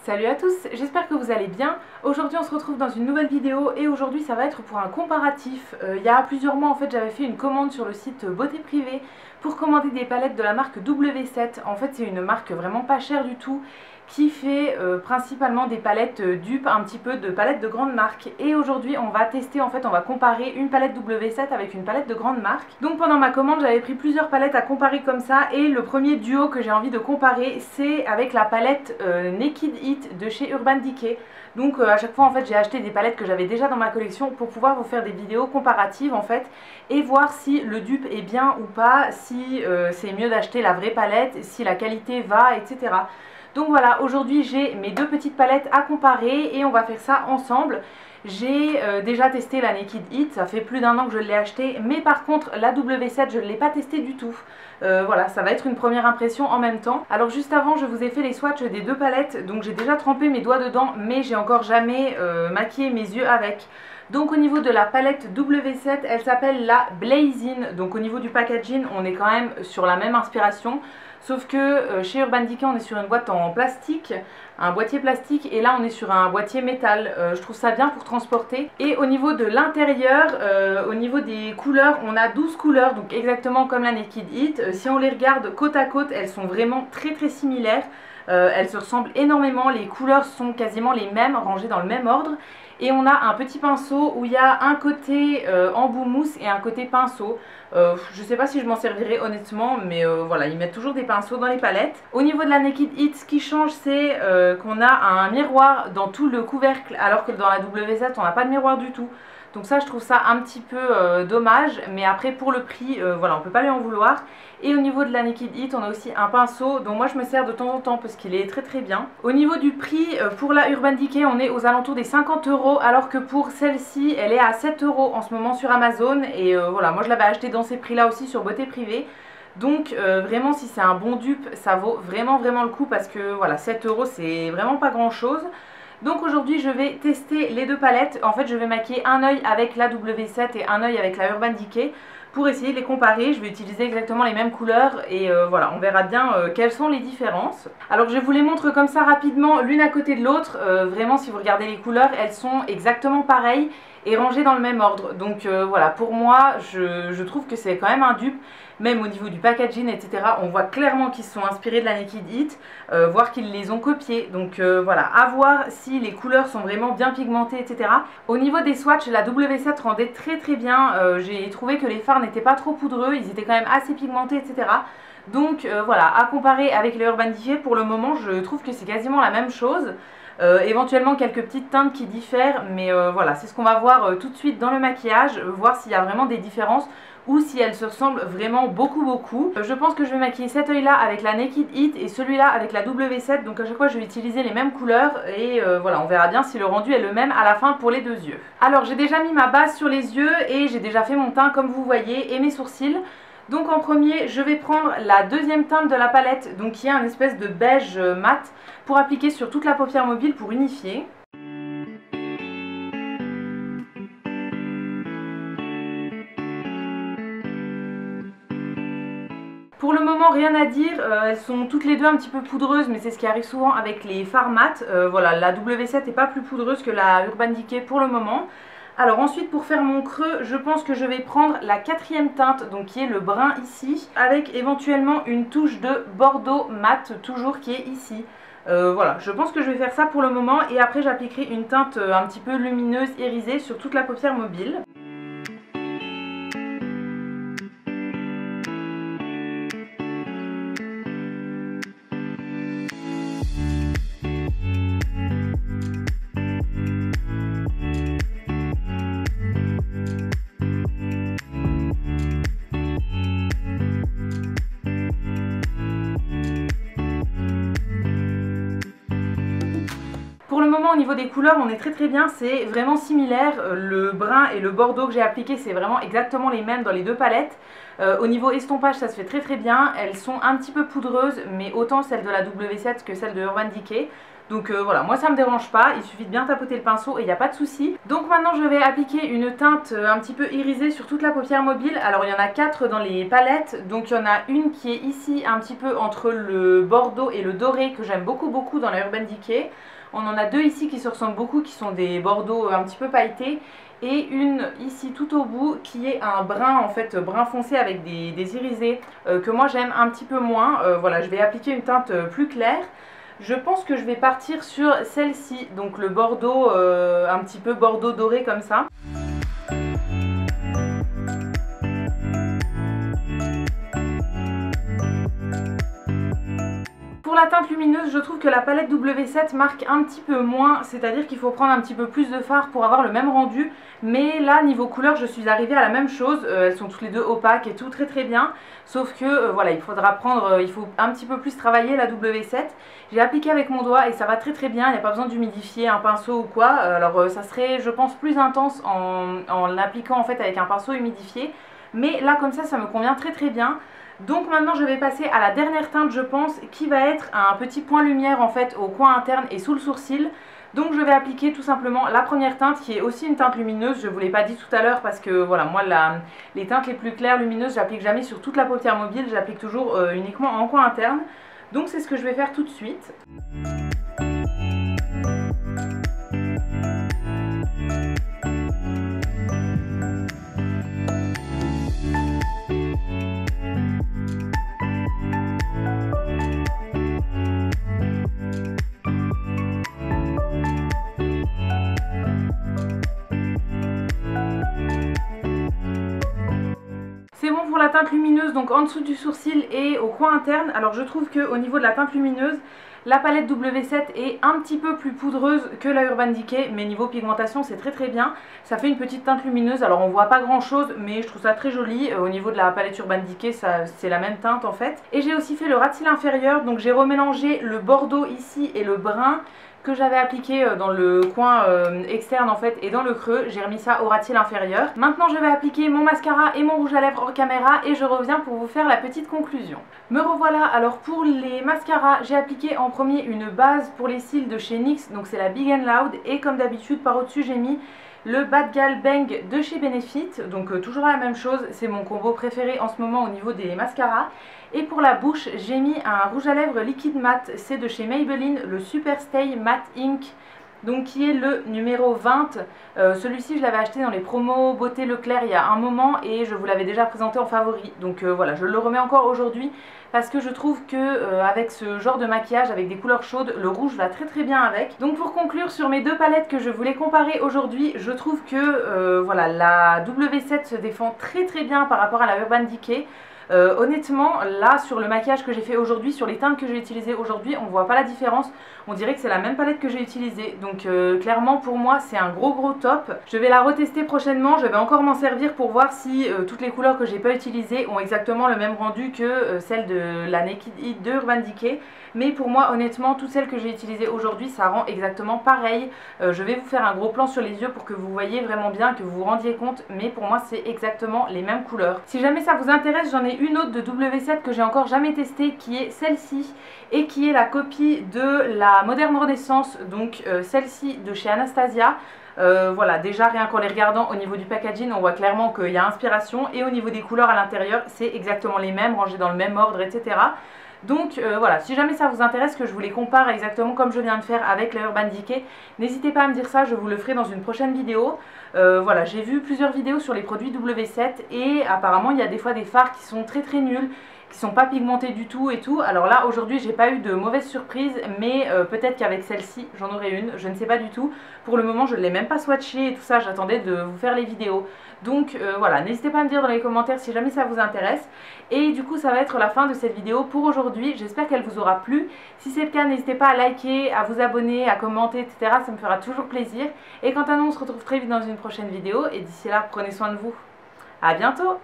Salut à tous, j'espère que vous allez bien. Aujourd'hui on se retrouve dans une nouvelle vidéo et aujourd'hui ça va être pour un comparatif. Il y a plusieurs mois en fait j'avais fait une commande sur le site Beauté Privée pour commander des palettes de la marque W7. En fait c'est une marque vraiment pas chère du tout qui fait principalement des palettes dupes, un petit peu de palettes de grandes marques. Et aujourd'hui on va tester, en fait on va comparer une palette W7 avec une palette de grande marque. Donc pendant ma commande j'avais pris plusieurs palettes à comparer comme ça, et le premier duo que j'ai envie de comparer c'est avec la palette Naked Heat de chez Urban Decay. Donc à chaque fois en fait j'ai acheté des palettes que j'avais déjà dans ma collection pour pouvoir vous faire des vidéos comparatives en fait et voir si le dupe est bien ou pas, si c'est mieux d'acheter la vraie palette, si la qualité va, etc. Donc voilà, aujourd'hui j'ai mes deux petites palettes à comparer et on va faire ça ensemble. J'ai déjà testé la Naked Heat, ça fait plus d'1 an que je l'ai achetée, mais par contre la W7 je ne l'ai pas testée du tout. Voilà, ça va être une première impression en même temps. Alors juste avant je vous ai fait les swatchs des deux palettes, donc j'ai déjà trempé mes doigts dedans, mais j'ai encore jamais maquillé mes yeux avec. Donc au niveau de la palette W7, elle s'appelle la Blazing. Donc au niveau du packaging, on est quand même sur la même inspiration. Sauf que chez Urban Decay, on est sur une boîte en plastique, un boîtier plastique, et là on est sur un boîtier métal. Je trouve ça bien pour transporter. Et au niveau de l'intérieur, au niveau des couleurs, on a 12 couleurs, donc exactement comme la Naked Heat. Si on les regarde côte à côte, elles sont vraiment très similaires. Elles se ressemblent énormément, les couleurs sont quasiment les mêmes, rangées dans le même ordre. Et on a un petit pinceau où il y a un côté embout mousse et un côté pinceau. Je sais pas si je m'en servirai honnêtement, mais voilà, ils mettent toujours des pinceaux dans les palettes. Au niveau de la Naked Heat, ce qui change c'est qu'on a un miroir dans tout le couvercle, alors que dans la W7 on n'a pas de miroir du tout. Donc ça je trouve ça un petit peu dommage, mais après pour le prix, voilà, on peut pas lui en vouloir. Et au niveau de la Naked Heat, on a aussi un pinceau dont moi je me sers de temps en temps parce qu'il est très bien. Au niveau du prix, pour la Urban Decay, on est aux alentours des 50 €, alors que pour celle-ci, elle est à 7 € en ce moment sur Amazon. Et voilà, moi je l'avais acheté dans ces prix-là aussi sur Beauté Privée. Donc vraiment si c'est un bon dupe, ça vaut vraiment le coup parce que voilà, 7 € c'est vraiment pas grand chose. Donc aujourd'hui je vais tester les deux palettes. En fait je vais maquiller un œil avec la W7 et un œil avec la Urban Decay pour essayer de les comparer. Je vais utiliser exactement les mêmes couleurs et voilà, on verra bien quelles sont les différences. Alors je vous les montre comme ça rapidement l'une à côté de l'autre. Vraiment si vous regardez les couleurs, elles sont exactement pareilles et rangées dans le même ordre. Donc voilà, pour moi je trouve que c'est quand même un dupe. Même au niveau du packaging, etc., on voit clairement qu'ils se sont inspirés de la Naked Heat, voire qu'ils les ont copiés. Donc voilà, à voir si les couleurs sont vraiment bien pigmentées, etc. Au niveau des swatchs, la W7 rendait très bien. J'ai trouvé que les fards n'étaient pas trop poudreux, ils étaient quand même assez pigmentés, etc. Donc voilà, à comparer avec les Urban Decay, pour le moment, je trouve que c'est quasiment la même chose. Éventuellement quelques petites teintes qui diffèrent, mais voilà, c'est ce qu'on va voir tout de suite dans le maquillage, voir s'il y a vraiment des différences ou si elles se ressemblent vraiment beaucoup. Je pense que je vais maquiller cet œil là avec la Naked Heat et celui-là avec la W7, donc à chaque fois je vais utiliser les mêmes couleurs et voilà, on verra bien si le rendu est le même à la fin pour les deux yeux. Alors j'ai déjà mis ma base sur les yeux et j'ai déjà fait mon teint comme vous voyez et mes sourcils. Donc en premier je vais prendre la deuxième teinte de la palette, donc qui est un espèce de beige mat, pour appliquer sur toute la paupière mobile pour unifier. Pour le moment rien à dire, elles sont toutes les deux un petit peu poudreuses, mais c'est ce qui arrive souvent avec les fards mat. Voilà, la W7 n'est pas plus poudreuse que la Urban Decay pour le moment. Alors ensuite pour faire mon creux, je pense que je vais prendre la quatrième teinte, donc qui est le brun ici, avec éventuellement une touche de bordeaux mat, toujours qui est ici. Voilà, je pense que je vais faire ça pour le moment et après j'appliquerai une teinte un petit peu lumineuse irisée sur toute la paupière mobile. Pour le moment au niveau des couleurs on est très bien, c'est vraiment similaire. Le brun et le bordeaux que j'ai appliqué c'est vraiment exactement les mêmes dans les deux palettes. Au niveau estompage ça se fait très bien, elles sont un petit peu poudreuses mais autant celle de la W7 que celle de Urban Decay. Donc voilà, moi ça me dérange pas, il suffit de bien tapoter le pinceau et il n'y a pas de souci. Donc maintenant je vais appliquer une teinte un petit peu irisée sur toute la paupière mobile. Alors il y en a 4 dans les palettes, donc il y en a une qui est ici un petit peu entre le bordeaux et le doré que j'aime beaucoup dans la Urban Decay. On en a 2 ici qui se ressemblent beaucoup, qui sont des bordeaux un petit peu pailletés. Et une ici tout au bout qui est un brun, en fait brun foncé avec des irisés que moi j'aime un petit peu moins. Voilà, je vais appliquer une teinte plus claire. Je pense que je vais partir sur celle-ci, donc le bordeaux, un petit peu bordeaux doré comme ça. Pour la teinte lumineuse, je trouve que la palette W7 marque un petit peu moins, c'est-à-dire qu'il faut prendre un petit peu plus de fard pour avoir le même rendu. Mais là, niveau couleur, je suis arrivée à la même chose. Elles sont toutes les deux opaques et tout, très bien. Sauf que, voilà, il faut un petit peu plus travailler la W7. J'ai appliqué avec mon doigt et ça va très bien. Il n'y a pas besoin d'humidifier un pinceau ou quoi. Alors, ça serait, je pense, plus intense en l'appliquant en fait avec un pinceau humidifié. Mais là, comme ça me convient très bien. Donc maintenant je vais passer à la dernière teinte je pense qui va être un petit point lumière en fait au coin interne et sous le sourcil. Donc je vais appliquer tout simplement la première teinte qui est aussi une teinte lumineuse, je ne vous l'ai pas dit tout à l'heure parce que voilà moi les teintes les plus claires lumineuses j'applique jamais sur toute la paupière mobile, j'applique toujours uniquement en coin interne. Donc c'est ce que je vais faire tout de suite. C'est bon pour la teinte lumineuse, donc en dessous du sourcil et au coin interne. Alors je trouve qu'au niveau de la teinte lumineuse, la palette W7 est un petit peu plus poudreuse que la Urban Decay, mais niveau pigmentation c'est très bien. Ça fait une petite teinte lumineuse, alors on voit pas grand chose, mais je trouve ça très joli. Au niveau de la palette Urban Decay, c'est la même teinte en fait. Et j'ai aussi fait le ras de cils inférieur, donc j'ai remélangé le bordeaux ici et le brun que j'avais appliqué dans le coin externe en fait et dans le creux, j'ai remis ça au ras de cils inférieur. Maintenant je vais appliquer mon mascara et mon rouge à lèvres hors caméra et je reviens pour vous faire la petite conclusion. Me revoilà, alors pour les mascaras, j'ai appliqué en premier une base pour les cils de chez NYX, donc c'est la Big & Loud, et comme d'habitude par au-dessus j'ai mis le Bad Gal Bang de chez Benefit, donc toujours la même chose, c'est mon combo préféré en ce moment au niveau des mascaras. Et pour la bouche, j'ai mis un rouge à lèvres liquide mat, c'est de chez Maybelline, le Super Stay Matte Ink, donc qui est le numéro 20. Celui-ci je l'avais acheté dans les promos Beauté Leclerc il y a un moment et je vous l'avais déjà présenté en favori. Donc voilà, je le remets encore aujourd'hui parce que je trouve que avec ce genre de maquillage, avec des couleurs chaudes, le rouge va très bien avec. Donc pour conclure sur mes deux palettes que je voulais comparer aujourd'hui, je trouve que voilà, la W7 se défend très bien par rapport à la Urban Decay. Honnêtement, là sur le maquillage que j'ai fait aujourd'hui, sur les teintes que j'ai utilisées aujourd'hui, on voit pas la différence. On dirait que c'est la même palette que j'ai utilisée. Donc clairement pour moi c'est un gros top. Je vais la retester prochainement, je vais encore m'en servir pour voir si toutes les couleurs que j'ai pas utilisées ont exactement le même rendu que celle de la Naked Heat de Urban Decay. Mais pour moi honnêtement toutes celles que j'ai utilisées aujourd'hui ça rend exactement pareil. Je vais vous faire un gros plan sur les yeux pour que vous voyez vraiment bien, que vous vous rendiez compte. Mais pour moi c'est exactement les mêmes couleurs. Si jamais ça vous intéresse, j'en ai une autre de W7 que j'ai encore jamais testée qui est celle-ci et qui est la copie de la Moderne Renaissance, donc celle-ci de chez Anastasia. Voilà, déjà rien qu'en les regardant au niveau du packaging on voit clairement qu'il y a inspiration et au niveau des couleurs à l'intérieur c'est exactement les mêmes, rangées dans le même ordre, etc. Donc voilà, si jamais ça vous intéresse que je vous les compare exactement comme je viens de faire avec la Urban Decay, n'hésitez pas à me dire ça, je vous le ferai dans une prochaine vidéo. Voilà, j'ai vu plusieurs vidéos sur les produits W7 et apparemment il y a des fois des fards qui sont très nuls, qui sont pas pigmentés du tout et tout. Alors là aujourd'hui j'ai pas eu de mauvaise surprise, mais peut-être qu'avec celle-ci j'en aurai une, je ne sais pas du tout. Pour le moment je ne l'ai même pas swatché et tout ça, j'attendais de vous faire les vidéos. Donc voilà, n'hésitez pas à me dire dans les commentaires si jamais ça vous intéresse. Et du coup ça va être la fin de cette vidéo pour aujourd'hui, j'espère qu'elle vous aura plu. Si c'est le cas, n'hésitez pas à liker, à vous abonner, à commenter, etc. Ça me fera toujours plaisir. Et quant à nous, on se retrouve très vite dans une prochaine vidéo. Et d'ici là, prenez soin de vous. À bientôt!